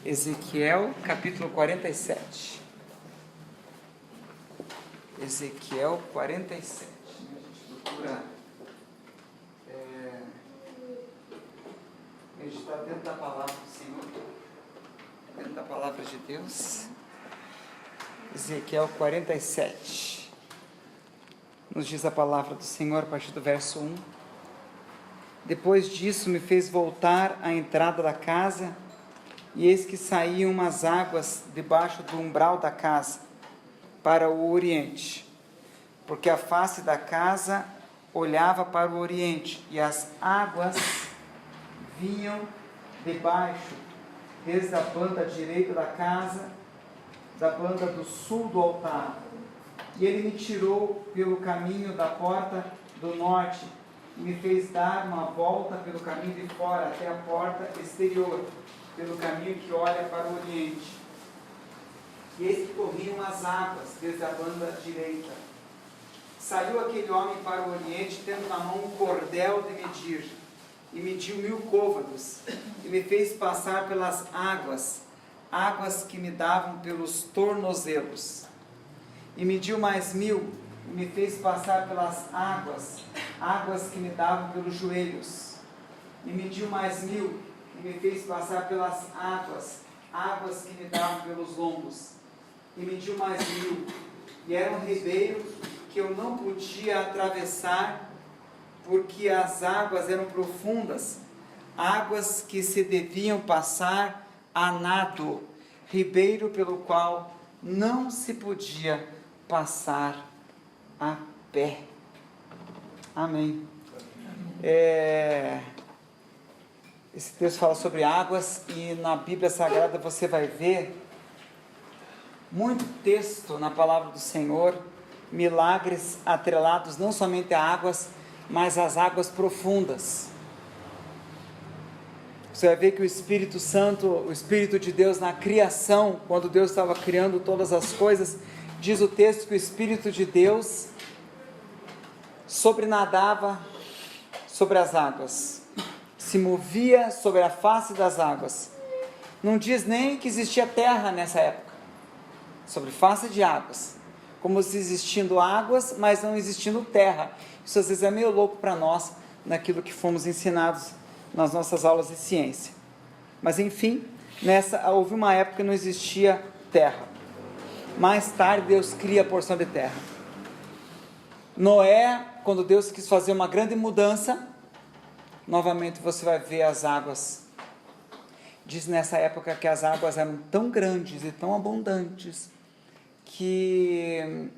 Ezequiel, capítulo 47. Ezequiel 47. A gente procura meditar dentro da palavra do Senhor, dentro da palavra de Deus. Ezequiel 47. Nos diz a palavra do Senhor a partir do verso 1. Depois disso me fez voltar à entrada da casa, e eis que saíam umas águas debaixo do umbral da casa, para o oriente, porque a face da casa olhava para o oriente, e as águas vinham debaixo, desde a banda direita da casa, da banda do sul do altar. E ele me tirou pelo caminho da porta do norte, e me fez dar uma volta pelo caminho de fora, até a porta exterior, pelo caminho que olha para o oriente. E eis que corriam as águas desde a banda direita. Saiu aquele homem para o oriente, tendo na mão um cordel de medir, e mediu 1000 côvados, e me fez passar pelas águas, águas que me davam pelos tornozelos. E mediu mais 1000, e me fez passar pelas águas, águas que me davam pelos joelhos. E mediu mais 1000, e me fez passar pelas águas, águas que me davam pelos lombos. E mediu mais 1000, e era um ribeiro que eu não podia atravessar, porque as águas eram profundas, águas que se deviam passar a nado, ribeiro pelo qual não se podia passar a pé. Amém. Esse texto fala sobre águas, e na Bíblia Sagrada você vai ver muito texto na palavra do Senhor, milagres atrelados não somente a águas, mas às águas profundas. Você vai ver que o Espírito Santo, o Espírito de Deus na criação, quando Deus estava criando todas as coisas, diz o texto que o Espírito de Deus sobrenadava sobre as águas, se movia sobre a face das águas. Não diz nem que existia terra nessa época, sobre face de águas, como se existindo águas, mas não existindo terra. Isso às vezes é meio louco para nós, naquilo que fomos ensinados nas nossas aulas de ciência. Mas enfim, houve uma época que não existia terra. Mais tarde Deus cria a porção de terra. Noé, quando Deus quis fazer uma grande mudança, novamente você vai ver as águas. Diz nessa época que as águas eram tão grandes e tão abundantes que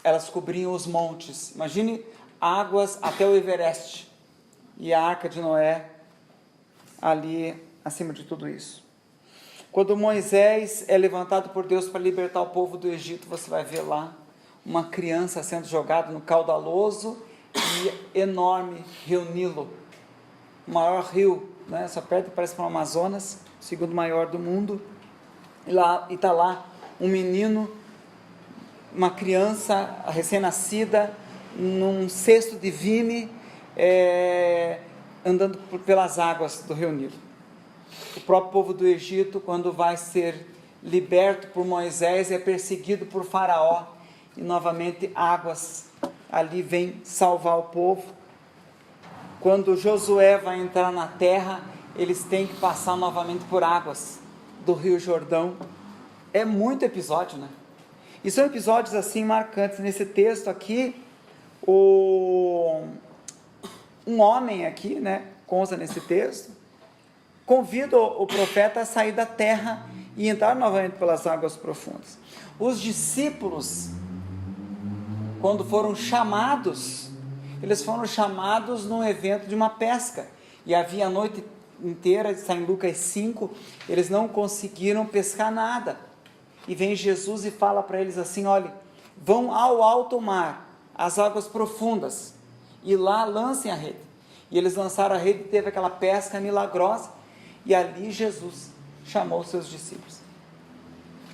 elas cobriam os montes. Imagine águas até o Everest, e a arca de Noé ali acima de tudo isso. Quando Moisés é levantado por Deus para libertar o povo do Egito, você vai ver lá uma criança sendo jogada no caudaloso e enorme rio Nilo, o maior rio, né? Só perto parece para o Amazonas, o segundo maior do mundo. E está lá um menino, uma criança recém-nascida, num cesto de vime, andando pelas águas do rio Nilo. O próprio povo do Egito, quando vai ser liberto por Moisés, é perseguido por Faraó, e novamente águas ali vêm salvar o povo. Quando Josué vai entrar na terra, eles têm que passar novamente por águas do rio Jordão. É muito episódio, né? E são episódios assim marcantes. Nesse texto aqui, um homem aqui, né, consta nesse texto, convida o profeta a sair da terra e entrar novamente pelas águas profundas. Os discípulos, quando foram chamados, eles foram chamados num evento de uma pesca, e havia a noite inteira, está em Lucas 5, eles não conseguiram pescar nada, e vem Jesus e fala para eles assim: olha, vão ao alto mar, às águas profundas, e lá lancem a rede. E eles lançaram a rede, e teve aquela pesca milagrosa, e ali Jesus chamou os seus discípulos.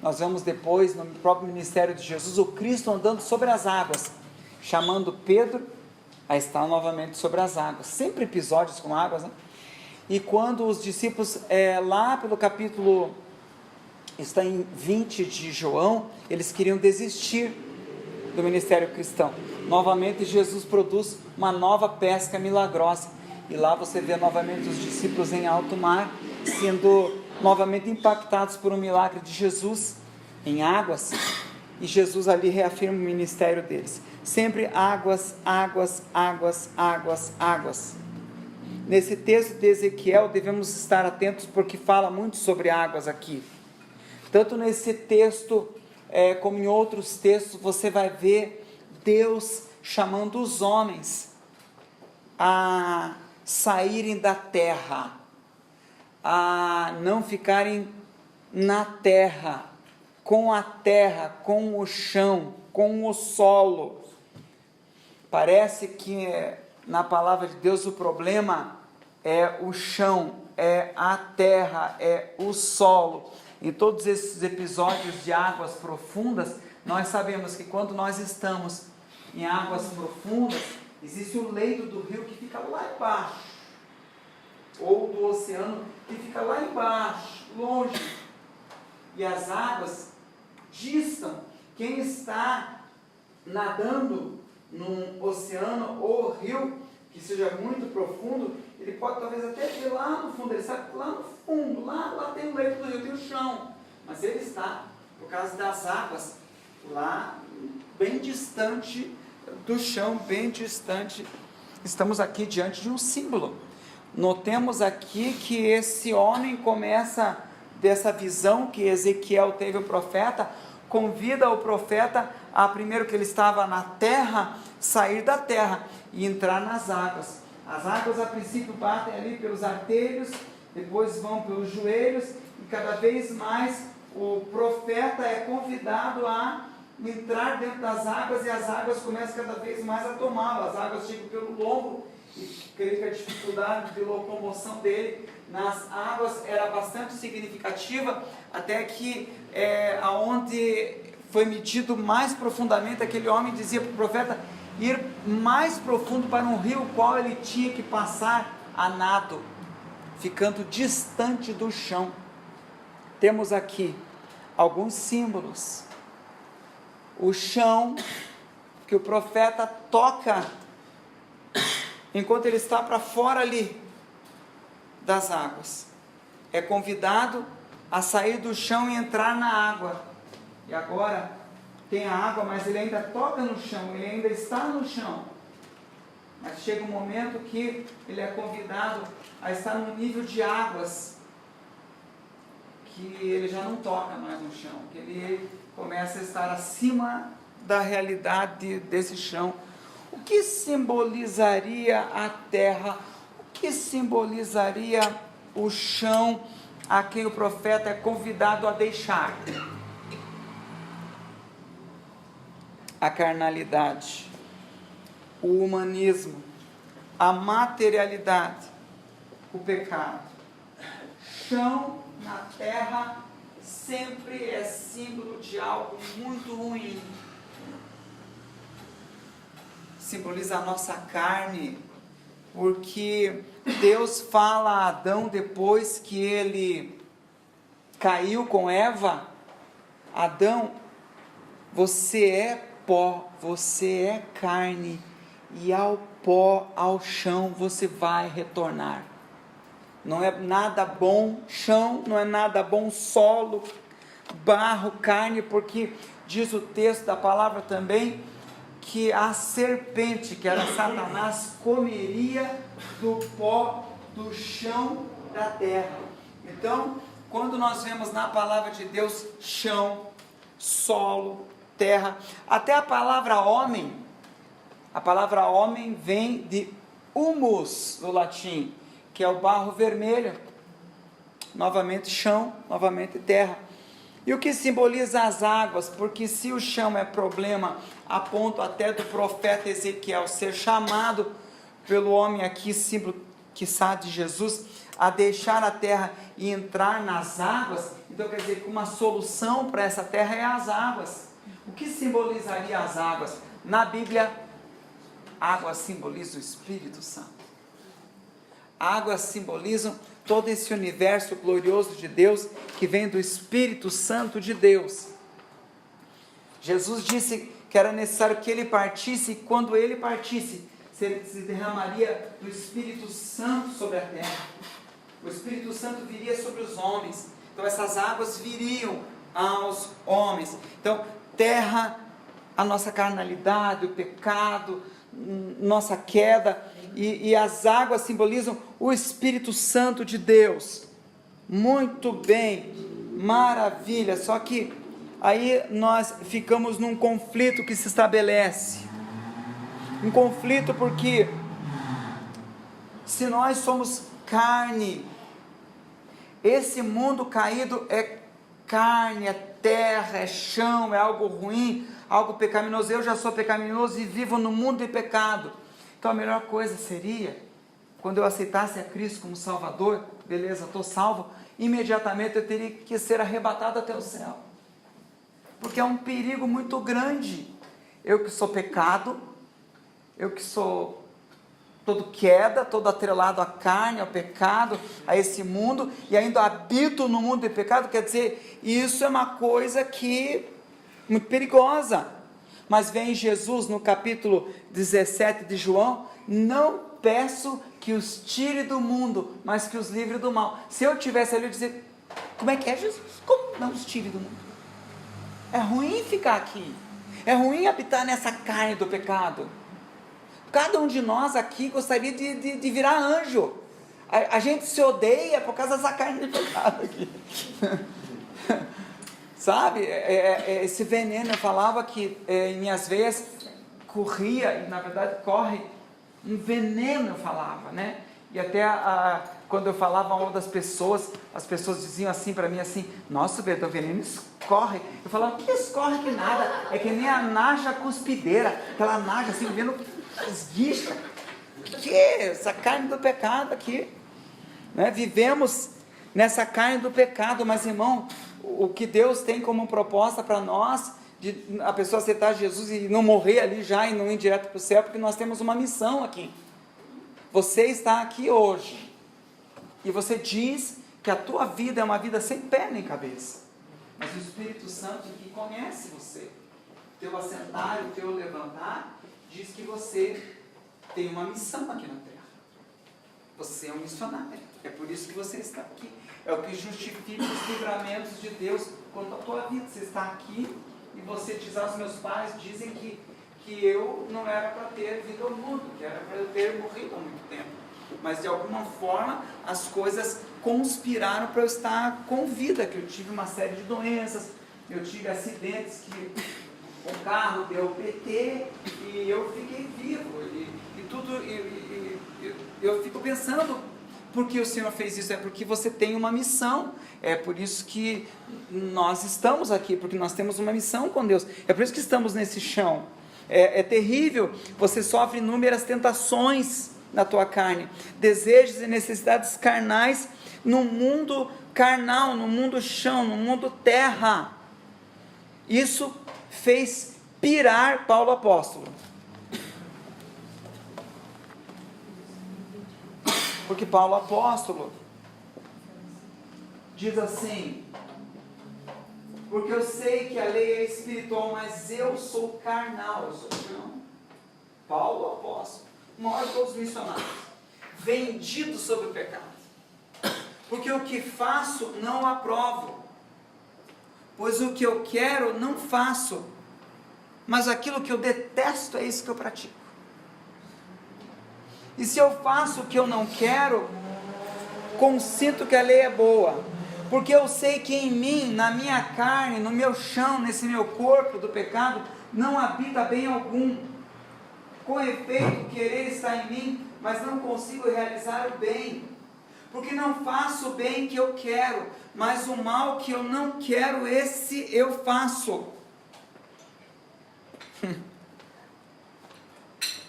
Nós vemos depois, no próprio ministério de Jesus, o Cristo andando sobre as águas, chamando Pedro a estar novamente sobre as águas. Sempre episódios com águas, né? E quando os discípulos, lá pelo capítulo está em 20 de João, eles queriam desistir do ministério cristão. Novamente Jesus produz uma nova pesca milagrosa, e lá você vê novamente os discípulos em alto mar, sendo novamente impactados por um milagre de Jesus em águas, e Jesus ali reafirma o ministério deles, sempre águas, águas, águas, águas, águas. Nesse texto de Ezequiel devemos estar atentos, porque fala muito sobre águas aqui. Tanto nesse texto, como em outros textos, você vai ver Deus chamando os homens a saírem da terra, a não ficarem na terra, com o chão, com o solo. Parece que na palavra de Deus o problema é o chão, é a terra, é o solo. Em todos esses episódios de águas profundas, nós sabemos que quando nós estamos em águas profundas, existe o leito do rio que fica lá embaixo, ou do oceano que fica lá embaixo, longe, e as águas distam. Quem está nadando num oceano ou rio que seja muito profundo, ele pode talvez até ver lá no fundo, ele sabe que lá no fundo, lá tem o leito do rio, tem o chão, mas ele está, por causa das águas, lá bem distante do chão, bem distante. Estamos aqui diante de um símbolo. Notemos aqui que esse homem começa, dessa visão que Ezequiel teve, o profeta, convida o profeta a, primeiro que ele estava na terra, sair da terra e entrar nas águas. As águas a princípio batem ali pelos artelhos, depois vão pelos joelhos, e cada vez mais o profeta é convidado a entrar dentro das águas, e as águas começam cada vez mais a tomá-lo. As águas chegam pelo lombo, e creio que a dificuldade de locomoção dele nas águas era bastante significativa, até que aonde foi medido mais profundamente, aquele homem dizia para o profeta ir mais profundo para um rio, qual ele tinha que passar a nado, ficando distante do chão. Temos aqui alguns símbolos. O chão que o profeta toca enquanto ele está para fora ali das águas, é convidado a sair do chão e entrar na água. E agora tem a água, mas ele ainda toca no chão, ele ainda está no chão. Mas chega um momento que ele é convidado a estar no nível de águas, que ele já não toca mais no chão, que ele começa a estar acima da realidade desse chão. O que simbolizaria a terra? O que simbolizaria o chão a quem o profeta é convidado a deixar? A carnalidade, o humanismo, a materialidade, o pecado. Chão na terra sempre é símbolo de algo muito ruim. Simboliza a nossa carne, porque Deus fala a Adão depois que ele caiu com Eva: Adão, você é pó, você é carne, e ao pó, ao chão você vai retornar. Não é nada bom chão, não é nada bom solo, barro, carne, porque diz o texto da palavra também que a serpente, que era Satanás, comeria do pó do chão da terra. Então, quando nós vemos na palavra de Deus chão, solo, terra, até a palavra homem vem de humus, do latim, que é o barro vermelho, novamente chão, novamente terra. E o que simboliza as águas? Porque se o chão é problema, a ponto até do profeta Ezequiel ser chamado pelo homem aqui, símbolo quiçá de Jesus, a deixar a terra e entrar nas águas, então quer dizer que uma solução para essa terra é as águas. O que simbolizaria as águas? Na Bíblia, água simboliza o Espírito Santo. águas simbolizam todo esse universo glorioso de Deus, que vem do Espírito Santo de Deus. Jesus disse que era necessário que ele partisse, e quando ele partisse, se derramaria do Espírito Santo sobre a terra. O Espírito Santo viria sobre os homens. Então essas águas viriam aos homens. Então, terra, a nossa carnalidade, o pecado, nossa queda, e as águas simbolizam o Espírito Santo de Deus. Muito bem, maravilha. Só que aí nós ficamos num conflito que se estabelece. Um conflito porque se nós somos carne, esse mundo caído é carne, é terra, é chão, é algo ruim, algo pecaminoso. Eu já sou pecaminoso e vivo no mundo de pecado. Então a melhor coisa seria, quando eu aceitasse a Cristo como Salvador, beleza, estou salvo, imediatamente eu teria que ser arrebatado até o céu, porque é um perigo muito grande. Eu que sou pecado, eu que sou todo queda, todo atrelado à carne, ao pecado, a esse mundo, e ainda habito no mundo de pecado, quer dizer, isso é uma coisa que muito perigosa. Mas vem Jesus no capítulo 17 de João: não peço que os tire do mundo, mas que os livre do mal. Se eu tivesse ali, eu dizer, como é que é, Jesus? Como não os tire do mundo? É ruim ficar aqui, é ruim habitar nessa carne do pecado. Cada um de nós aqui gostaria de virar anjo. A gente se odeia por causa dessa carne de pecado aqui. Sabe, esse veneno, eu falava que em minhas veias corria, e na verdade corre um veneno, eu falava, né? E até quando eu falava uma das pessoas, as pessoas diziam assim para mim, assim, nossa, o veneno escorre. Eu falava, que escorre que nada, é que nem a naja cuspideira, aquela naja assim, vendo esguicha. Que essa carne do pecado aqui, né? Vivemos nessa carne do pecado, mas irmão, o que Deus tem como proposta para nós, de a pessoa aceitar Jesus e não morrer ali já e não ir direto para o céu, porque nós temos uma missão aqui. Você está aqui hoje e você diz que a tua vida é uma vida sem pé nem cabeça, mas o Espírito Santo que conhece você, teu assentar e o teu levantar, diz que você tem uma missão aqui na terra. Você é um missionário, é por isso que você está aqui. É o que justifica os livramentos de Deus quanto à tua vida. Você está aqui e você diz, os meus pais dizem que eu não era para ter vindo ao mundo, que era para eu ter morrido há muito tempo. Mas de alguma forma as coisas conspiraram para eu estar com vida, que eu tive uma série de doenças, eu tive acidentes que o carro deu PT e eu fiquei vivo. E tudo, eu fico pensando, por que o Senhor fez isso? É porque você tem uma missão, é por isso que nós estamos aqui, porque nós temos uma missão com Deus, é por isso que estamos nesse chão. É terrível, você sofre inúmeras tentações na tua carne, desejos e necessidades carnais, no mundo carnal, no mundo chão, no mundo terra. Isso fez pirar Paulo apóstolo, porque Paulo apóstolo diz assim, porque eu sei que a lei é espiritual, mas eu sou carnal, eu sou chão. Paulo apóstolo, o maior de todos os missionários, vendido sobre o pecado, porque o que faço não aprovo, pois o que eu quero não faço, mas aquilo que eu detesto é isso que eu pratico. E se eu faço o que eu não quero, consinto que a lei é boa, porque eu sei que em mim, na minha carne, no meu chão, nesse meu corpo do pecado, não habita bem algum. Com efeito, o querer está em mim, mas não consigo realizar o bem, porque não faço o bem que eu quero, mas o mal que eu não quero, esse eu faço.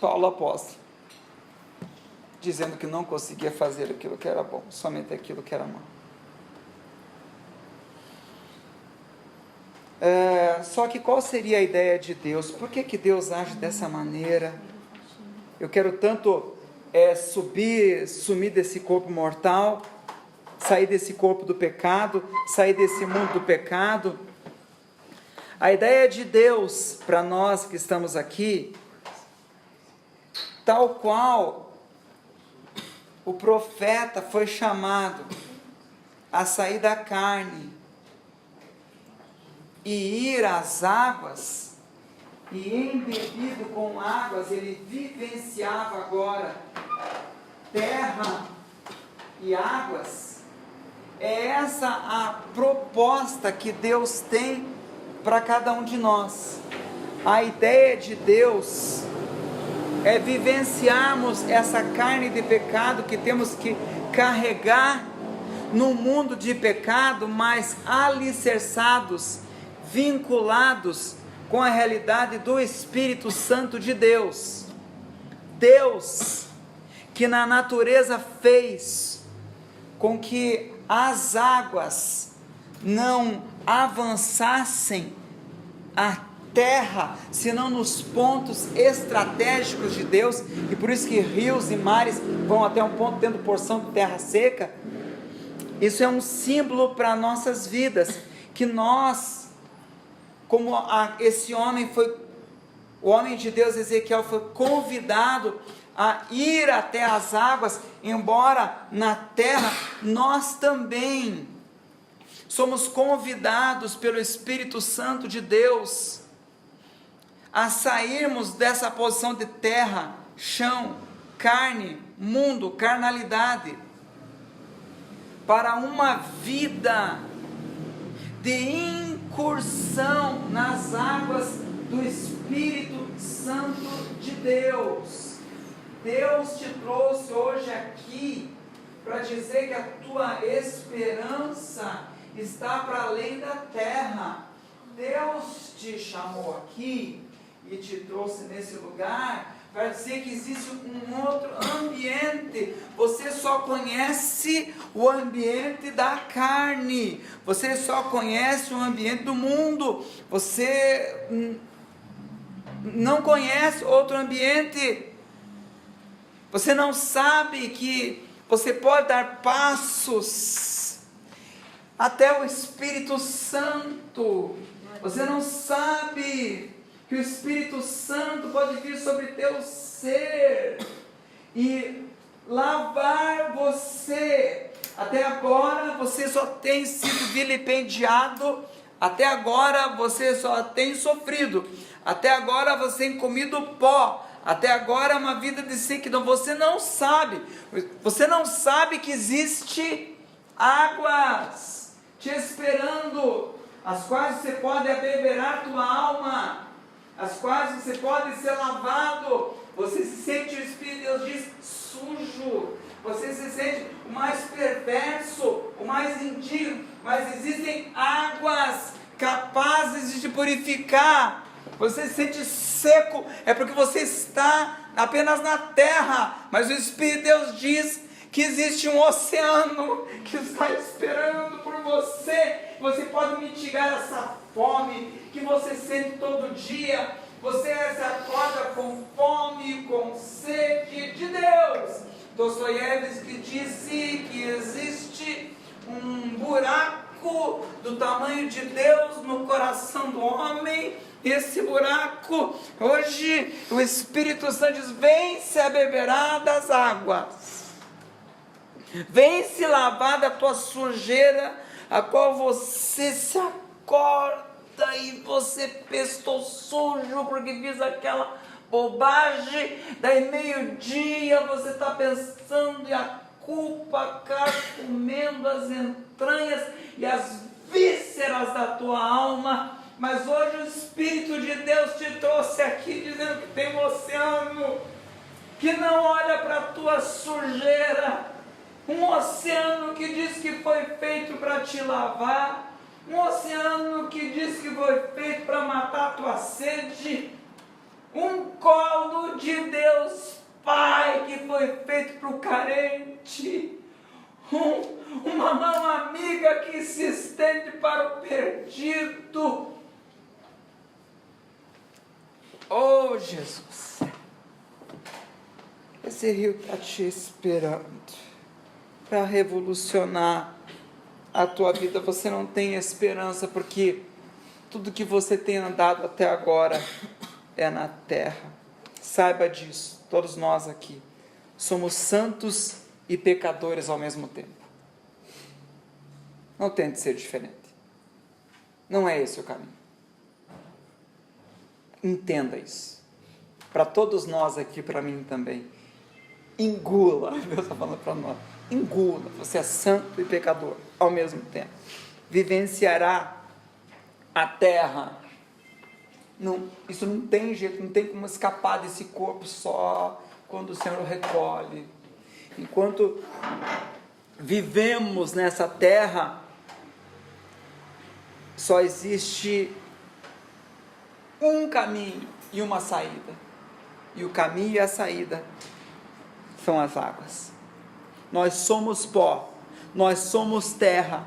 Paulo apóstolo, dizendo que não conseguia fazer aquilo que era bom, somente aquilo que era mal. Só que qual seria a ideia de Deus? Por que Deus age dessa maneira? Eu quero tanto sumir desse corpo mortal, sair desse corpo do pecado, sair desse mundo do pecado. A ideia de Deus para nós que estamos aqui, tal qual o profeta foi chamado a sair da carne e ir às águas, e embebido com águas, ele vivenciava agora terra e águas. É essa a proposta que Deus tem para cada um de nós. A ideia de Deus é vivenciarmos essa carne de pecado que temos que carregar no mundo de pecado, mas alicerçados, vinculados com a realidade do Espírito Santo de Deus. Deus, que na natureza fez com que as águas não avançassem a terra, senão nos pontos estratégicos de Deus, e por isso que rios e mares vão até um ponto tendo porção de terra seca. Isso é um símbolo para nossas vidas, que nós, como esse homem o homem de Deus Ezequiel foi convidado a ir até as águas, embora na terra, nós também somos convidados pelo Espírito Santo de Deus a sairmos dessa posição de terra, chão, carne, mundo, carnalidade, para uma vida de incursão nas águas do Espírito Santo de Deus. Deus te trouxe hoje aqui para dizer que a tua esperança está para além da terra. Deus te chamou aqui e te trouxe nesse lugar para dizer que existe um outro ambiente. Você só conhece o ambiente da carne, você só conhece o ambiente do mundo, você não conhece outro ambiente. Você não sabe que você pode dar passos até o Espírito Santo. Você não sabe que o Espírito Santo pode vir sobre teu ser e lavar você. Até agora você só tem sido vilipendiado, até agora você só tem sofrido, até agora você tem comido pó, até agora é uma vida de sequidão. Você não sabe que existe águas te esperando, as quais você pode abeberar tua alma, as quais você pode ser lavado. Você se sente, o Espírito de Deus diz, sujo, você se sente o mais perverso, o mais indigno, mas existem águas capazes de te purificar. Você se sente seco, é porque você está apenas na terra, mas o Espírito de Deus diz que existe um oceano que está esperando por você. Você pode mitigar essa fome que você sente todo dia. Você se acorda com fome, com sede de Deus. Dostoiévski disse que existe um buraco do tamanho de Deus no coração do homem. Esse buraco, hoje o Espírito Santo diz, vem se abeberar das águas, vem se lavar da tua sujeira, a qual você se acorda e você estou sujo porque fiz aquela bobagem. Daí meio-dia você está pensando e a culpa comendo as entranhas e as vísceras da tua alma. Mas hoje o Espírito de Deus te trouxe aqui dizendo que tem um oceano que não olha para a tua sujeira, um oceano que diz que foi feito para te lavar, um oceano que diz que foi feito para matar a tua sede, um colo de Deus Pai que foi feito para o carente, uma mão amiga que se estende para o perdido. Oh Jesus, Esse rio está te esperando para revolucionar a tua vida. Você não tem esperança porque tudo que você tem andado até agora é na terra. Saiba disso, todos nós aqui somos santos e pecadores ao mesmo tempo. Não tente ser diferente. Não é esse o caminho. Entenda isso. Para todos nós aqui, para mim também. Engula, Deus está falando para nós. Engula, você é santo e pecador ao mesmo tempo. Vivenciará a terra. Não, isso não tem jeito, não tem como escapar desse corpo só quando o Senhor o recolhe. Enquanto vivemos nessa terra, só existe um caminho e uma saída. E o caminho e a saída são as águas. Nós somos pó, nós somos terra.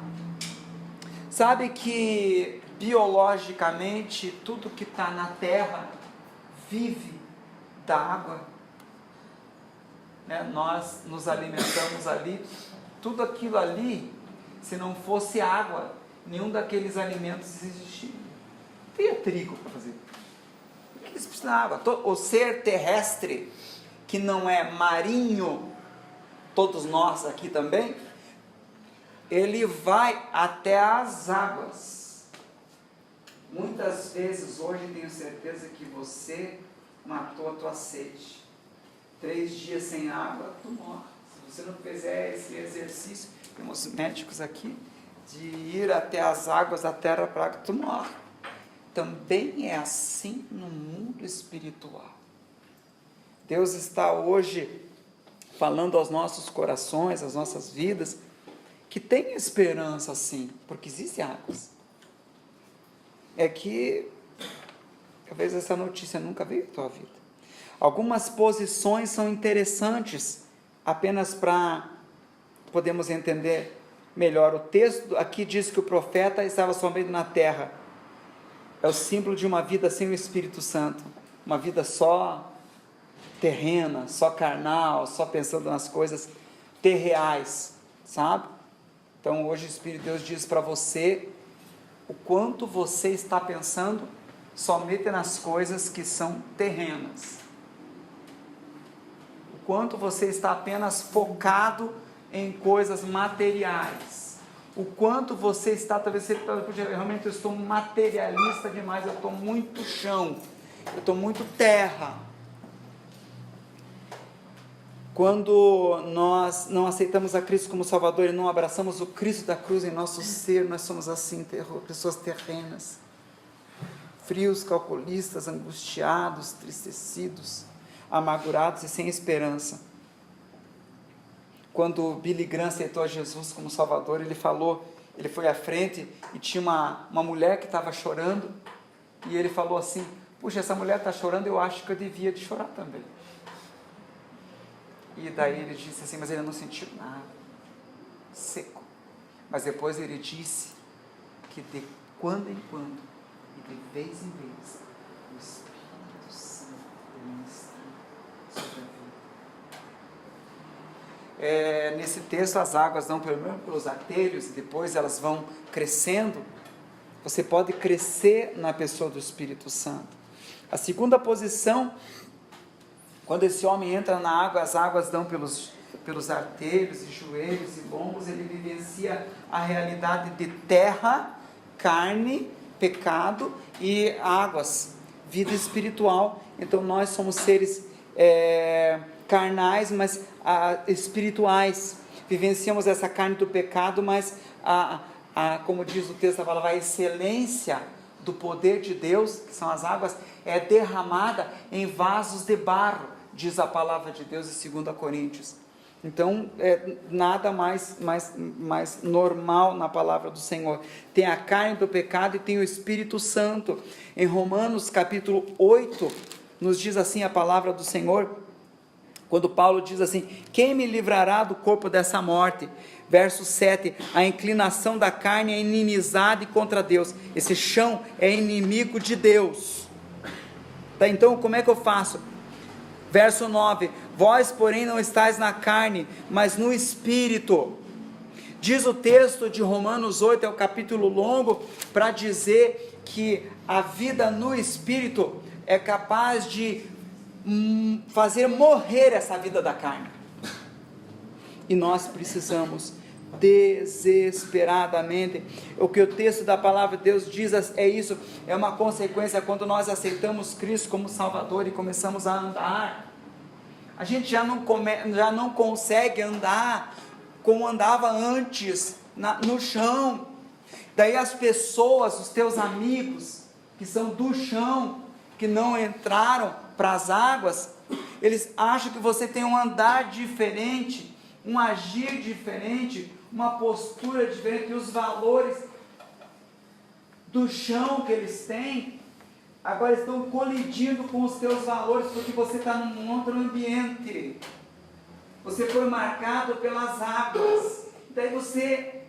Sabe que biologicamente tudo que está na terra vive da água, né? Nós nos alimentamos ali, tudo aquilo ali, se não fosse água, nenhum daqueles alimentos existiria. Teria trigo para fazer. Eles precisam de água. O ser terrestre, que não é marinho, todos nós aqui também, ele vai até as águas. Muitas vezes, hoje tenho certeza que você matou a tua sede. 3 dias sem água, tu morre. Se você não fizer esse exercício, temos médicos aqui, de ir até as águas da terra para que tu morre. Também é assim no mundo espiritual. Deus está hoje falando aos nossos corações, às nossas vidas, que tem esperança sim, porque existem águas. É que talvez essa notícia nunca veio à tua vida. Algumas posições são interessantes, apenas para podermos entender melhor. O texto aqui diz que o profeta estava somente na terra. É o símbolo de uma vida sem o Espírito Santo, uma vida só terrena, só carnal, só pensando nas coisas terreais, sabe? Então hoje o Espírito de Deus diz para você o quanto você está pensando somente nas coisas que são terrenas, o quanto você está apenas focado em coisas materiais, o quanto você está, talvez você realmente eu estou materialista demais, eu estou muito chão, eu estou muito terra. Quando nós não aceitamos a Cristo como Salvador e não abraçamos o Cristo da cruz em nosso ser, nós somos assim, pessoas terrenas, frios, calculistas, angustiados, tristecidos, amargurados e sem esperança. Quando Billy Graham aceitou a Jesus como Salvador, ele foi à frente e tinha uma mulher que estava chorando, e ele falou assim: puxa, essa mulher está chorando, eu acho que eu devia de chorar também. E daí ele disse assim, mas ele não sentiu nada, seco. Mas depois ele disse que de quando em quando, e de vez em vez, o Espírito Santo ministra sobre a vida. Nesse texto as águas dão primeiro pelos artelhos e depois elas vão crescendo. Você pode crescer na pessoa do Espírito Santo. A segunda posição, quando esse homem entra na água, as águas dão pelos artelhos e joelhos e lombos, ele vivencia a realidade de terra, carne, pecado e águas, vida espiritual. Então nós somos seres carnais, mas espirituais, vivenciamos essa carne do pecado, mas como diz o texto da palavra, a excelência do poder de Deus, que são as águas, é derramada em vasos de barro, diz a palavra de Deus em 2 Coríntios. Então, nada mais normal na palavra do Senhor. Tem a carne do pecado e tem o Espírito Santo. Em Romanos capítulo 8, nos diz assim a palavra do Senhor, quando Paulo diz assim: quem me livrará do corpo dessa morte? Verso 7, a inclinação da carne é inimizade contra Deus. Esse chão é inimigo de Deus. Tá, então como é que eu faço? Verso 9: vós, porém, não estáis na carne, mas no Espírito. Diz o texto de Romanos 8, é um capítulo longo, para dizer que a vida no Espírito é capaz de fazer morrer essa vida da carne. E nós precisamos desesperadamente, o que o texto da palavra de Deus diz é isso, é uma consequência quando nós aceitamos Cristo como Salvador e começamos a andar. A gente já não consegue andar como andava antes, no chão. Daí as pessoas, os teus amigos, que são do chão, que não entraram para as águas, eles acham que você tem um andar diferente, um agir diferente, uma postura diferente, que os valores do chão que eles têm, agora estão colidindo com os teus valores, porque você está num outro ambiente. Você foi marcado pelas águas, daí você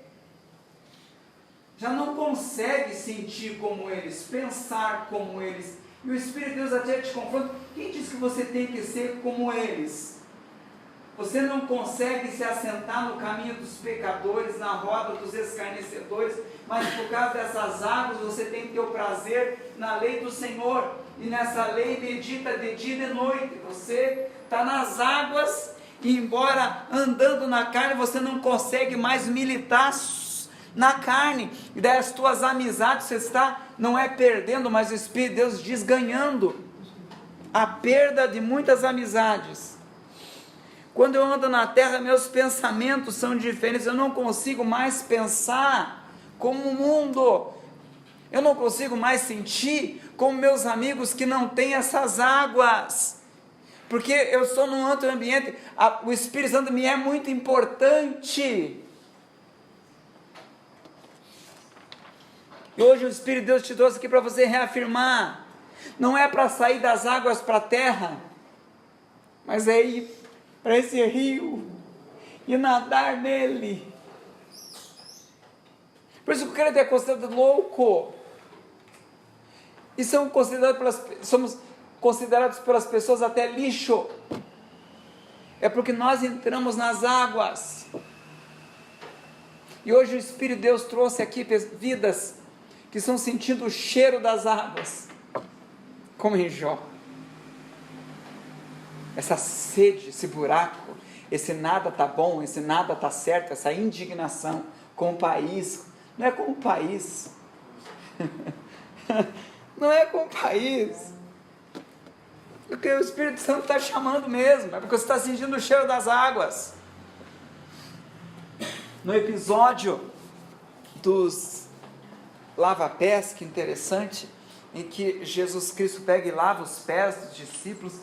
já não consegue sentir como eles, pensar como eles, e o Espírito de Deus até te confronta. Quem diz que você tem que ser como eles? Você não consegue se assentar no caminho dos pecadores, na roda dos escarnecedores, mas por causa dessas águas você tem que ter o prazer na lei do Senhor, e nessa lei medita de dia e de noite. Você está nas águas, e embora andando na carne, você não consegue mais militar na carne, e daí as tuas amizades você está, não é perdendo, mas o Espírito de Deus diz ganhando, a perda de muitas amizades. Quando eu ando na terra, meus pensamentos são diferentes, eu não consigo mais pensar como o mundo, eu não consigo mais sentir como meus amigos que não têm essas águas, porque eu estou num outro ambiente, o Espírito Santo me é muito importante. E hoje o Espírito de Deus te trouxe aqui para você reafirmar, não é para sair das águas para a terra, mas é ir para esse rio e nadar nele. Por isso que o crente é considerado louco, e somos considerados pelas pessoas até lixo, é porque nós entramos nas águas. E hoje o Espírito de Deus trouxe aqui vidas que estão sentindo o cheiro das águas, como em Jó. Essa sede, esse buraco, esse nada está bom, esse nada está certo, essa indignação com o país, não é com o país, não é com o país, porque o Espírito Santo está chamando mesmo, é porque você está sentindo o cheiro das águas. No episódio dos lava-pés, que interessante, em que Jesus Cristo pega e lava os pés dos discípulos,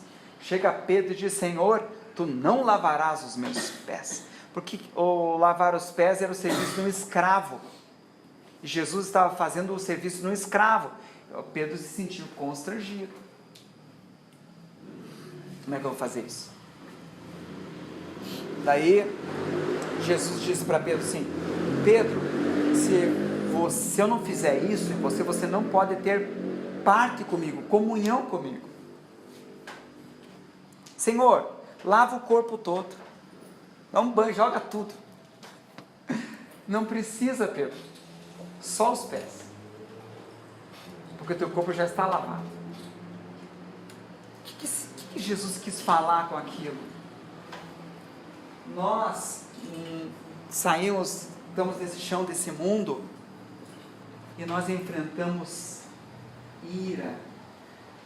chega Pedro e diz: Senhor, tu não lavarás os meus pés, porque o lavar os pés era o serviço de um escravo, e Jesus estava fazendo o serviço de um escravo. Pedro se sentiu constrangido. Como é que eu vou fazer isso? Daí Jesus disse para Pedro assim: Pedro, se eu não fizer isso em você não pode ter parte comigo, comunhão comigo. Senhor, lava o corpo todo, dá um banho, joga tudo. Não precisa, Pedro, só os pés, porque teu corpo já está lavado. O que Jesus quis falar com aquilo? Nós estamos nesse chão desse mundo, e nós enfrentamos ira,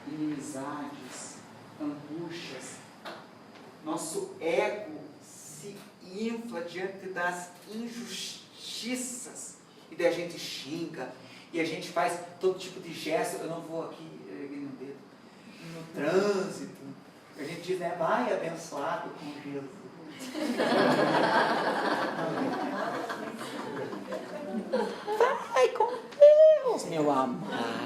inimizades, angústias. Nosso ego se infla diante das injustiças, e daí a gente xinga, e a gente faz todo tipo de gesto. Eu não vou aqui erguer o dedo no trânsito, a gente diz, né, vai abençoado com Jesus. Vai com Deus, meu amado.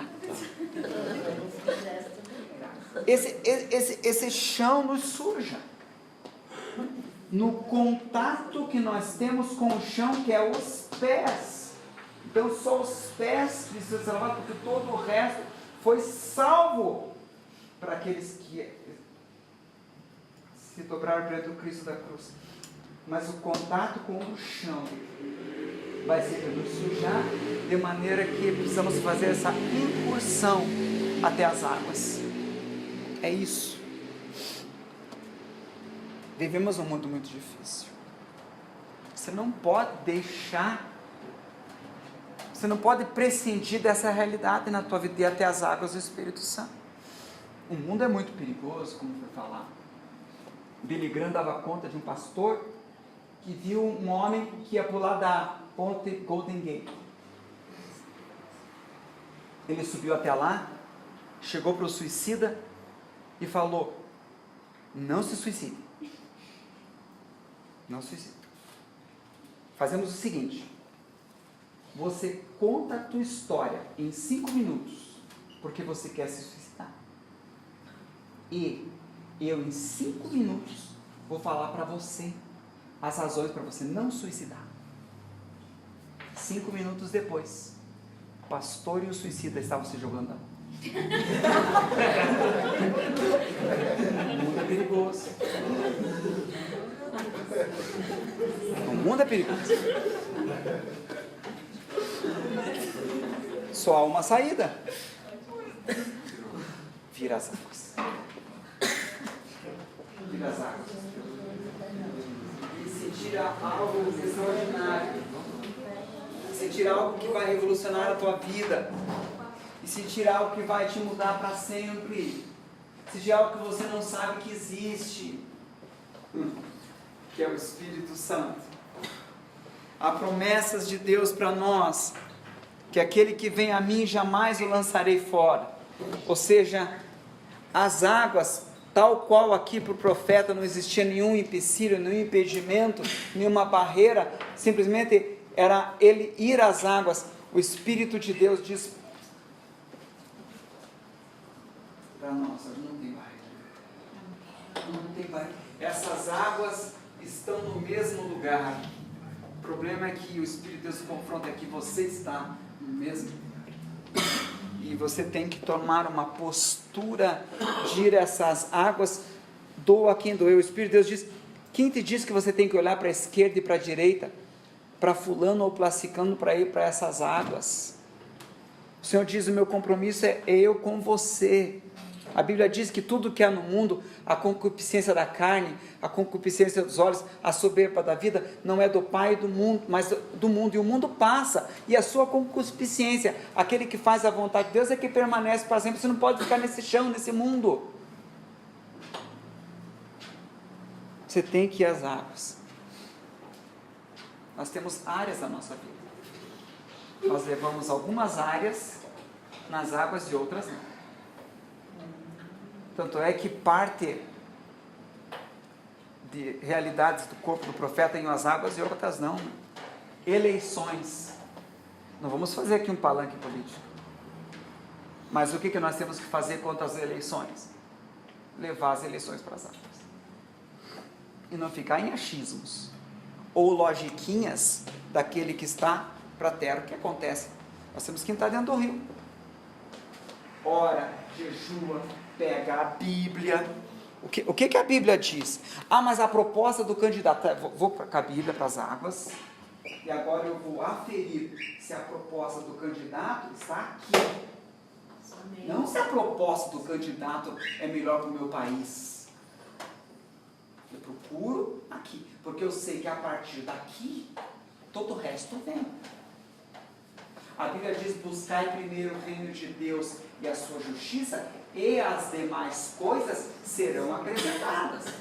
Esse chão nos suja, no contato que nós temos com o chão, que é os pés. Então só os pés precisam ser lavados, porque todo o resto foi salvo para aqueles que se dobrar perante o Cristo da cruz. Mas o contato com o chão vai sempre nos sujar, de maneira que precisamos fazer essa incursão até as águas. É isso. Vivemos um mundo muito difícil. Você não pode prescindir dessa realidade na tua vida, e até as águas do Espírito Santo. O mundo é muito perigoso, como foi falar. Billy Graham dava conta de um pastor que viu um homem que ia pular da ponte Golden Gate. Ele subiu até lá, chegou para o suicida e falou: não se suicide. Não se suicide. Fazemos o seguinte: você conta a tua história em 5 minutos, porque você quer se suicidar. E eu, em 5 minutos, vou falar para você as razões para você não suicidar. 5 minutos depois, o pastor e o suicida estavam se jogando. O mundo é perigoso. O mundo é perigoso. Só há uma saída: vira as águas. Vira as águas. E sentir algo extraordinário. Sentir algo que vai revolucionar a tua vida. E sentir algo que vai te mudar para sempre. Sentir algo que você não sabe que existe. Que é o Espírito Santo. Há promessas de Deus para nós, que aquele que vem a mim jamais o lançarei fora. Ou seja, as águas, tal qual aqui para o profeta não existia nenhum empecilho, nenhum impedimento, nenhuma barreira, simplesmente era ele ir às águas. O Espírito de Deus diz para nós: não tem barreira. Não tem barreira. Essas águas estão no mesmo lugar. O problema é que o Espírito de Deus se confronta aqui, você está no mesmo lugar. E você tem que tomar uma postura de ir a essas águas, doa quem doeu. O Espírito de Deus diz: quem te diz que você tem que olhar para a esquerda e para a direita, para fulano ou para ciclano, para ir para essas águas? O Senhor diz: o meu compromisso é eu com você. A Bíblia diz que tudo que há no mundo, a concupiscência da carne, a concupiscência dos olhos, a soberba da vida, não é do Pai do mundo, mas do mundo. E o mundo passa, e a sua concupiscência, aquele que faz a vontade de Deus, é que permanece para sempre. Você não pode ficar nesse chão, nesse mundo. Você tem que ir às águas. Nós temos áreas da nossa vida. Nós levamos algumas áreas nas águas e outras não. Tanto é que parte de realidades do corpo do profeta iam às águas e outras não. Eleições. Não vamos fazer aqui um palanque político. Mas o que nós temos que fazer contra as eleições? Levar as eleições para as águas. E não ficar em achismos. Ou logiquinhas daquele que está para a terra. O que acontece? Nós temos que entrar dentro do rio. Ora, jejua, pega a Bíblia. O que a Bíblia diz? Ah, mas a proposta do candidato. Vou com a Bíblia para as águas. E agora eu vou aferir se a proposta do candidato está aqui. Não se a proposta do candidato é melhor para o meu país. Eu procuro aqui. Porque eu sei que a partir daqui, todo o resto vem. A Bíblia diz: buscai primeiro o reino de Deus e a sua justiça, e as demais coisas serão acrescentadas.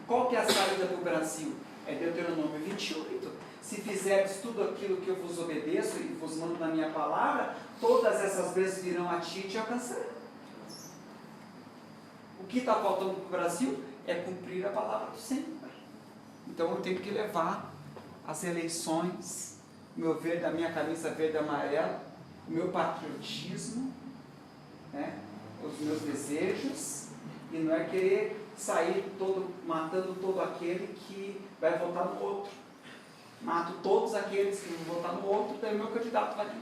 Qual que é a saída do Brasil? É Deuteronômio 28. Se fizerdes tudo aquilo que eu vos obedeço e vos mando na minha palavra, todas essas vezes virão a ti e te alcançarão. O que está faltando para o Brasil é cumprir a palavra do Senhor. Então eu tenho que levar as eleições, meu verde, a minha camisa verde e amarela, o meu patriotismo, né, os meus desejos, e não é querer sair matando todo aquele que vai votar no outro. Mato todos aqueles que vão votar no outro, daí o meu candidato vai vir.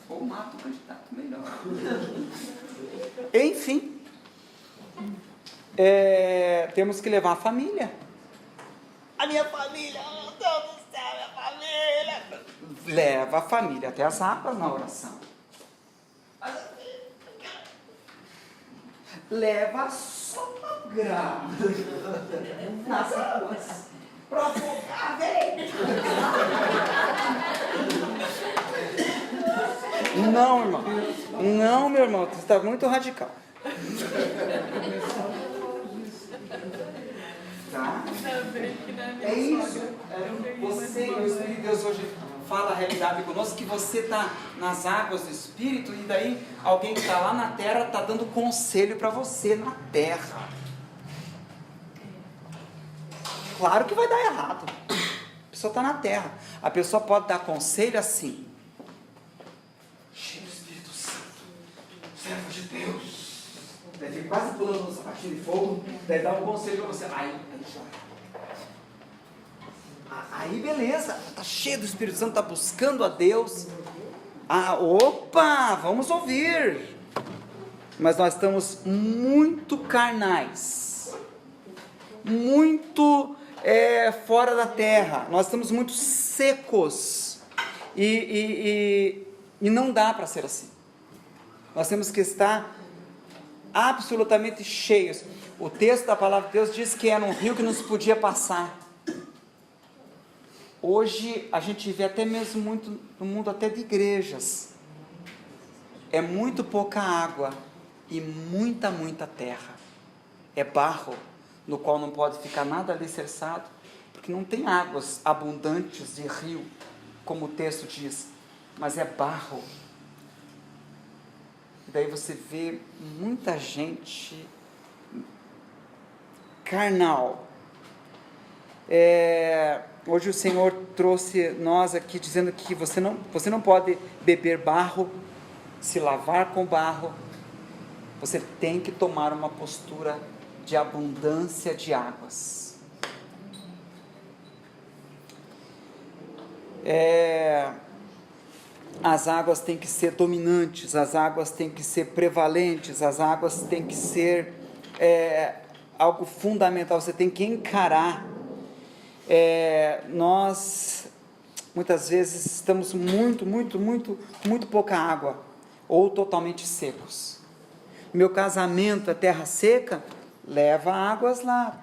ou mata o candidato melhor. Enfim, temos que levar a família. A minha família, meu Deus do céu, minha família. Leva a família até as águas na oração. Leva a sogra nas águas para afogar, velho. Não, irmão. Não, meu irmão, você está muito radical. Tá? É isso. Você, o Espírito de Deus hoje fala a realidade conosco, que você está nas águas do Espírito, e daí alguém que está lá na terra está dando conselho para você na terra. Claro que vai dar errado. A pessoa está na terra. A pessoa pode dar conselho assim: cheio do Espírito Santo, servo de Deus. Daí fica quase pulando no sapatinho de fogo. Daí dá um conselho para você. Aí joga. Aí beleza, está cheio do Espírito Santo, está buscando a Deus. Opa, vamos ouvir. Mas nós estamos muito carnais, muito fora da terra. Nós estamos muito secos. E não dá para ser assim. Nós temos que estar absolutamente cheios. O texto da palavra de Deus diz que era um rio que nos podia passar. Hoje a gente vê até mesmo muito no mundo até de igrejas. É muito pouca água e muita terra. É barro, no qual não pode ficar nada alicerçado, porque não tem águas abundantes de rio, como o texto diz, mas é barro. E daí você vê muita gente carnal. Hoje o Senhor trouxe nós aqui dizendo que você não pode beber barro, se lavar com barro. Você tem que tomar uma postura de abundância de águas. As águas têm que ser dominantes, as águas têm que ser prevalentes, as águas têm que ser algo fundamental. Você tem que encarar. Nós muitas vezes estamos muito pouca água, ou totalmente secos. Meu casamento é terra seca, leva águas lá.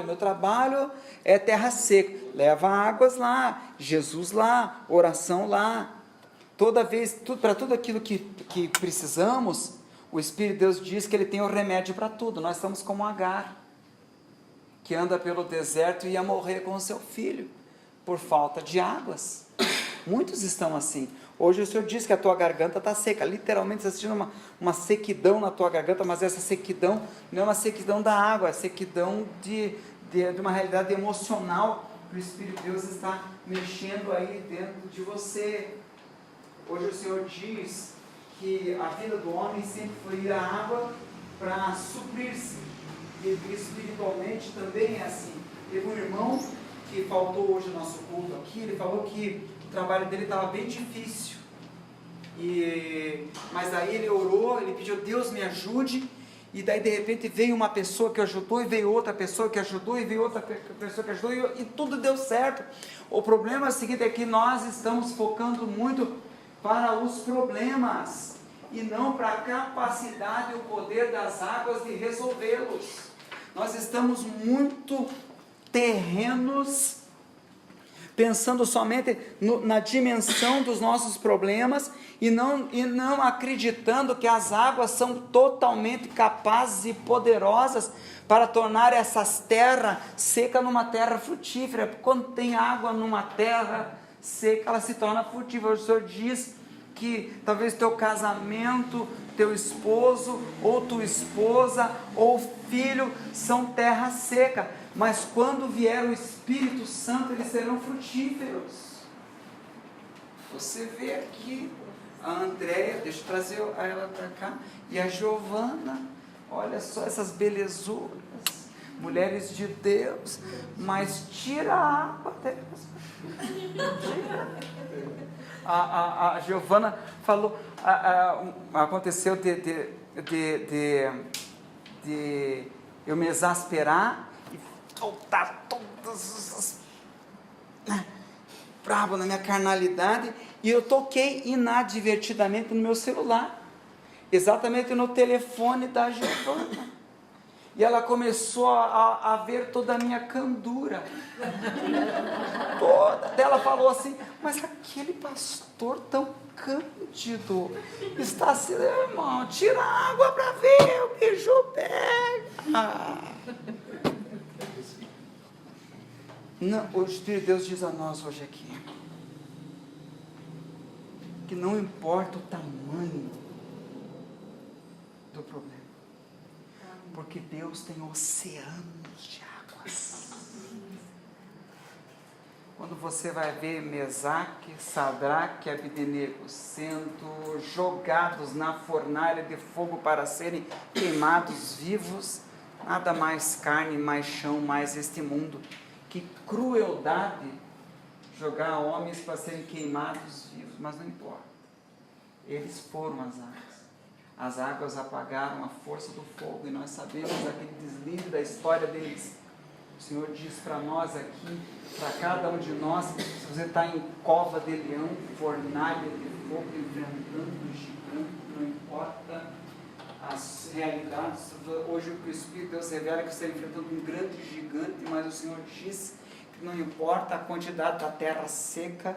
Meu trabalho é terra seca, leva águas lá. Jesus lá, oração lá. Toda vez, para tudo aquilo que precisamos, o Espírito de Deus diz que Ele tem o remédio para tudo. Nós estamos como Agar, que anda pelo deserto e ia morrer com o seu filho, por falta de águas. Muitos estão assim. Hoje o Senhor diz que a tua garganta está seca, literalmente você está sentindo uma sequidão na tua garganta, mas essa sequidão não é uma sequidão da água, é sequidão de uma realidade emocional, que o Espírito de Deus está mexendo aí dentro de você. Hoje o Senhor diz que a vida do homem sempre foi ir à água para suprir-se. E espiritualmente também é assim. Teve um irmão que faltou hoje no nosso culto aqui, ele falou que o trabalho dele estava bem difícil, mas aí ele orou, ele pediu: Deus me ajude, e daí de repente veio uma pessoa que ajudou, e veio outra pessoa que ajudou, e veio outra pessoa que ajudou, e tudo deu certo. O problema é o seguinte, é que nós estamos focando muito para os problemas, e não para a capacidade e o poder das águas de resolvê-los. Nós estamos muito terrenos, pensando somente na dimensão dos nossos problemas, e não acreditando que as águas são totalmente capazes e poderosas para tornar essas terras secas numa terra frutífera. Quando tem água numa terra seca, ela se torna frutífera. O Senhor diz que talvez teu casamento, teu esposo, ou tua esposa, ou filho, são terra seca, mas quando vier o Espírito Santo, eles serão frutíferos. Você vê aqui a Andréia, deixa eu trazer ela para cá, e a Giovana, olha só essas belezuras, mulheres de Deus, mas tira a água delas. A Giovana falou, aconteceu de eu me exasperar e soltar todas as bravo na minha carnalidade, e eu toquei inadvertidamente no meu celular, exatamente no telefone da Giovana, e ela começou a ver toda a minha candura, toda. Ela falou assim, mas aquele pastor tão cândido está assim, irmão, tira a água para ver, o bicho pega. Não, o Espírito de Deus diz a nós hoje aqui, que não importa o tamanho do problema, porque Deus tem oceanos de águas. Quando você vai ver Mesaque, Sadraque e Abdenego sendo jogados na fornalha de fogo para serem queimados vivos, nada mais carne, mais chão, mais este mundo. Que crueldade jogar homens para serem queimados vivos, mas não importa. Eles foram as águas. As águas apagaram a força do fogo, e nós sabemos aquele deslize da história deles. O Senhor diz para nós aqui, para cada um de nós, se você está em cova de leão, fornalha de fogo, enfrentando o gigante, não importa as realidades. Hoje o Espírito de Deus revela que você está enfrentando um grande gigante, mas o Senhor diz que não importa a quantidade da terra seca,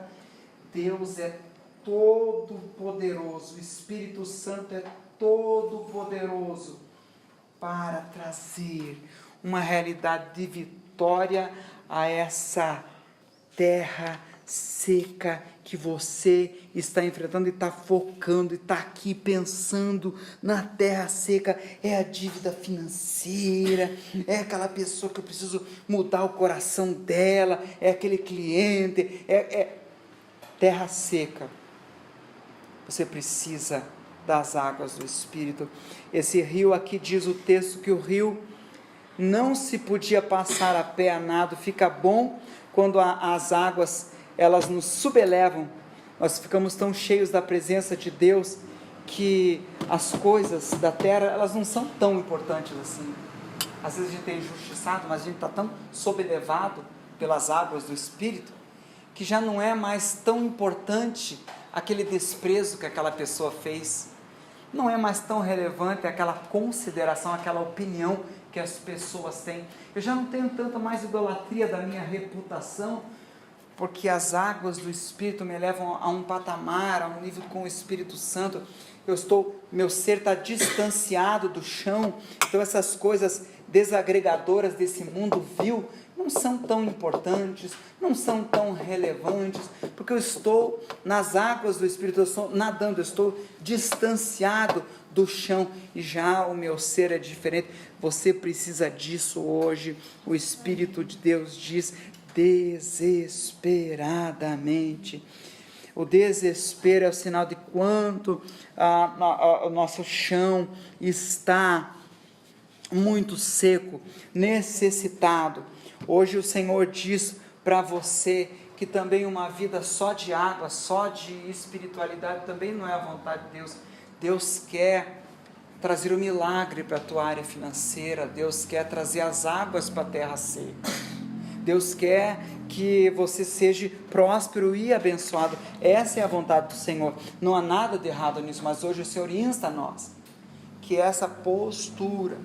Deus é todo poderoso, o Espírito Santo é todo poderoso para trazer uma realidade de vitória a essa terra seca que você está enfrentando e está focando, e está aqui pensando na terra seca. É a dívida financeira, é aquela pessoa que eu preciso mudar o coração dela, é aquele cliente, terra seca. Você precisa das águas do Espírito. Esse rio aqui, diz o texto, que o rio não se podia passar a pé a nado. Fica bom quando as águas, elas nos subelevam, nós ficamos tão cheios da presença de Deus, que as coisas da terra, elas não são tão importantes assim. Às vezes a gente é injustiçado, mas a gente está tão sobrelevado pelas águas do Espírito, que já não é mais tão importante aquele desprezo que aquela pessoa fez, não é mais tão relevante aquela consideração, aquela opinião que as pessoas têm. Eu já não tenho tanta mais idolatria da minha reputação, porque as águas do Espírito me levam a um patamar, a um nível com o Espírito Santo. Meu ser está distanciado do chão, então essas coisas desagregadoras desse mundo vil não são tão importantes, não são tão relevantes, porque eu estou nas águas do Espírito, eu estou nadando, eu estou distanciado do chão, e já o meu ser é diferente. Você precisa disso hoje. O Espírito de Deus diz: desesperadamente. O desespero é o sinal de quanto o nosso chão está muito seco, necessitado. Hoje o Senhor diz para você que também uma vida só de água, só de espiritualidade, também não é a vontade de Deus. Deus quer trazer o milagre para a tua área financeira, Deus quer trazer as águas para a terra seca, Deus quer que você seja próspero e abençoado. Essa é a vontade do Senhor, não há nada de errado nisso, mas hoje o Senhor insta a nós, que essa postura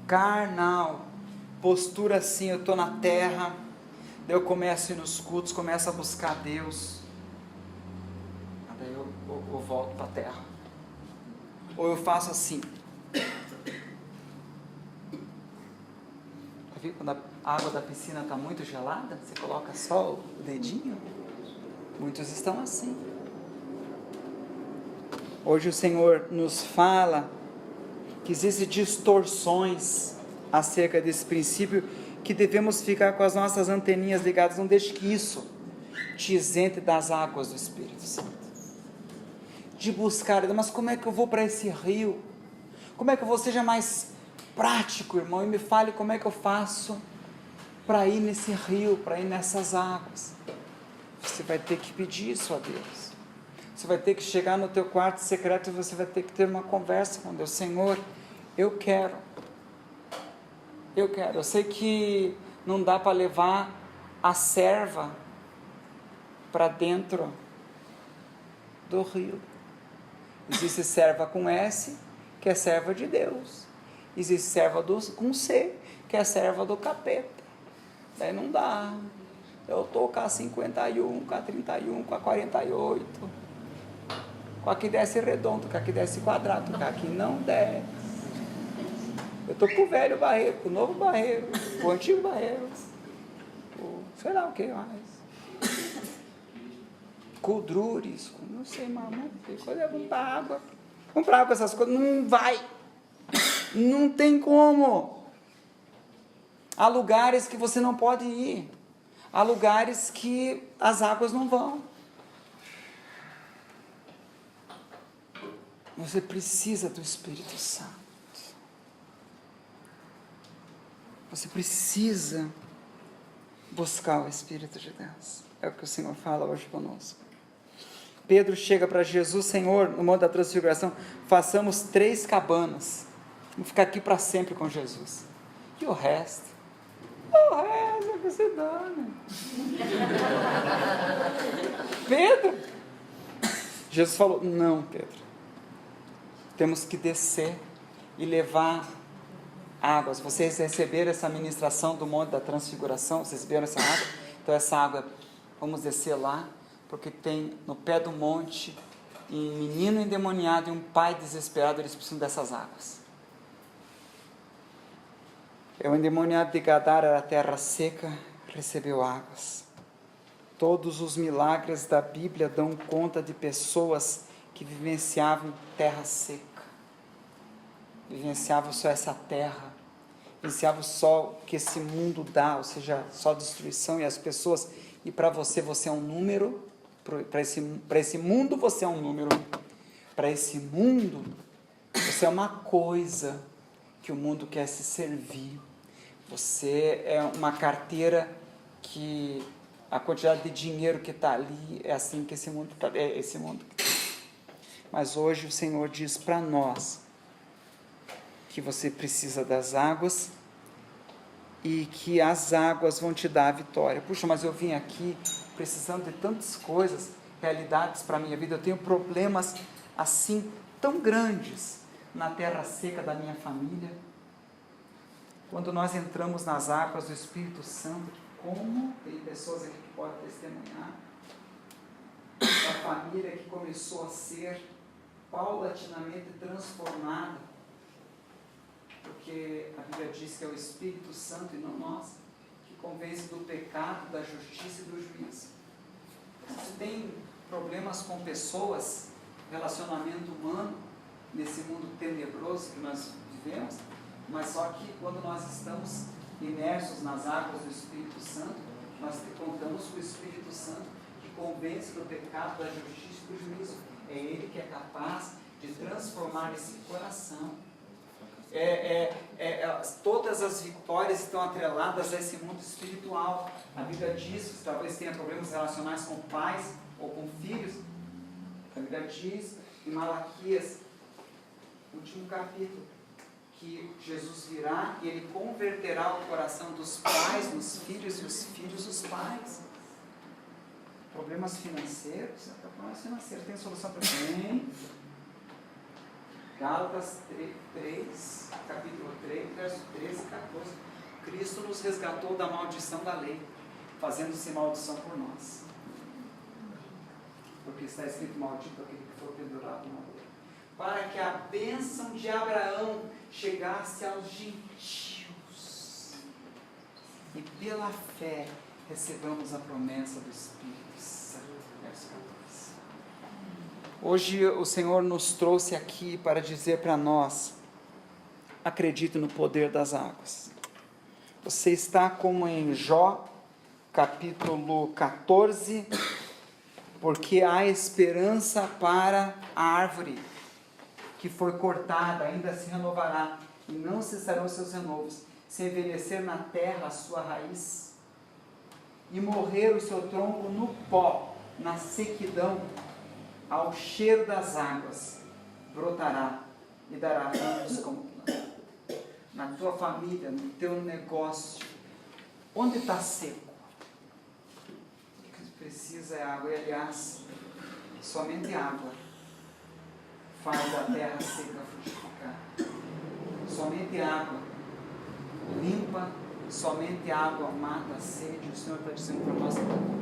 carnal, postura assim, eu estou na terra, daí eu começo a ir nos cultos, começo a buscar Deus, daí eu volto para a terra. Ou eu faço assim, viu? Quando a água da piscina está muito gelada, você coloca só o dedinho. Muitos estão assim. Hoje o Senhor nos fala que existem distorções acerca desse princípio, que devemos ficar com as nossas anteninhas ligadas. Não deixe que isso te isente das águas do Espírito Santo, de buscar. Mas como é que eu vou para esse rio? Como é que eu vou? Seja mais prático, irmão, e me fale como é que eu faço para ir nesse rio, para ir nessas águas. Você vai ter que pedir isso a Deus. Você vai ter que chegar no teu quarto secreto e você vai ter que ter uma conversa com Deus. Senhor, eu quero. Eu sei que não dá para levar a serva para dentro do rio. Existe serva com S, que é serva de Deus. Existe serva com C, que é serva do capeta. Daí não dá. Eu estou com a 51, com a 31, com a 48. Com a que desce redondo, com a que desce quadrado, com a que não desce. Eu estou com o velho barreiro, com o novo barreiro, com o antigo barreiro. Sei lá o que mais. Com drures, com não sei mais, coisa é comprar água, essas coisas, não vai. Não tem como. Há lugares que você não pode ir. Há lugares que as águas não vão. Você precisa do Espírito Santo. Você precisa buscar o Espírito de Deus. É o que o Senhor fala hoje conosco. Pedro chega para Jesus: Senhor, no Monte da Transfiguração, façamos 3 cabanas. Vamos ficar aqui para sempre com Jesus. E o resto? O resto é que se dane. Pedro, Jesus falou: não, Pedro. Temos que descer e levar águas. Vocês receberam essa ministração do Monte da Transfiguração? Vocês viram essa água? Então essa água, vamos descer lá, porque tem no pé do monte um menino endemoniado e um pai desesperado. Eles precisam dessas águas. O endemoniado de Gadara era terra seca, recebeu águas. Todos os milagres da Bíblia dão conta de pessoas que vivenciavam terra seca, vivenciavam só essa terra, vivenciavam só o que esse mundo dá, ou seja, só destruição e as pessoas. E para você é um número, para esse mundo você é um número, para esse mundo você é uma coisa que o mundo quer se servir. Você é uma carteira que a quantidade de dinheiro que está ali é assim que esse mundo está. Mas hoje o Senhor diz para nós que você precisa das águas e que as águas vão te dar a vitória. Puxa, mas eu vim aqui precisando de tantas coisas, realidades para a minha vida. Eu tenho problemas assim tão grandes na terra seca da minha família. Quando nós entramos nas águas do Espírito Santo, como tem pessoas aqui que podem testemunhar, a família que começou a ser paulatinamente transformada, porque a Bíblia diz que é o Espírito Santo e não nós, que convence do pecado, da justiça e do juízo. Se tem problemas com pessoas, relacionamento humano, nesse mundo tenebroso que nós vivemos, mas só que quando nós estamos imersos nas águas do Espírito Santo, nós contamos com o Espírito Santo que convence do pecado, da justiça e do juízo. É Ele que é capaz de transformar esse coração. Todas as vitórias estão atreladas a esse mundo espiritual. A Bíblia diz que talvez tenha problemas relacionais com pais ou com filhos. A Bíblia diz em Malaquias, último capítulo, que Jesus virá e Ele converterá o coração dos pais nos filhos e os filhos dos pais. Problemas financeiros? Tem solução para quem? Gálatas 3, capítulo 3, verso 13 e 14. Cristo nos resgatou da maldição da lei, fazendo-se maldição por nós. Porque está escrito: maldito aquele que for pendurado no madeiro. Para que a bênção de Abraão chegasse aos gentios e pela fé recebamos a promessa do Espírito Santo. Verso 14. Hoje o Senhor nos trouxe aqui para dizer para nós: acredite no poder das águas. Você está como em Jó, capítulo 14, porque há esperança para a árvore que foi cortada, ainda se renovará, e não cessarão seus renovos, se envelhecer na terra a sua raiz, e morrer o seu tronco no pó, na sequidão, ao cheiro das águas, brotará e dará ramos como planta. Na tua família, no teu negócio, onde está seco, o que precisa é água. E, aliás, somente água faz a terra seca frutificar. Somente água limpa, somente água mata a sede. O Senhor está dizendo para nós: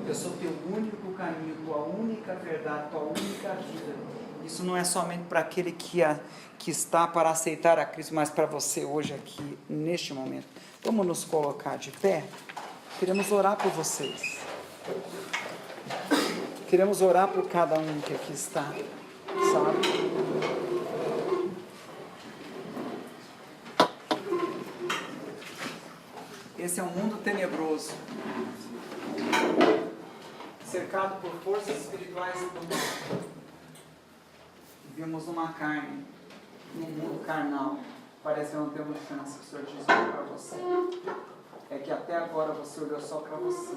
eu sou teu único caminho, tua única verdade, tua única vida. Isso não é somente para aquele que está para aceitar a Cristo, mas para você hoje aqui, neste momento. Vamos nos colocar de pé? Queremos orar por vocês. Queremos orar por cada um que aqui está, sabe? Esse é um mundo tenebroso, cercado por forças espirituais do mundo. Vivemos numa carne, num mundo carnal. Parece que não temos chance. O Senhor diz para você é que até agora você olhou só para você,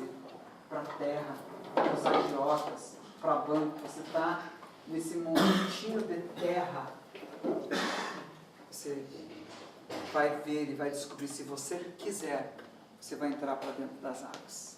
para a terra, para os agiotas, para banco. Você está nesse momentinho de terra. Você vai ver e vai descobrir. Se você quiser, você vai entrar para dentro das águas.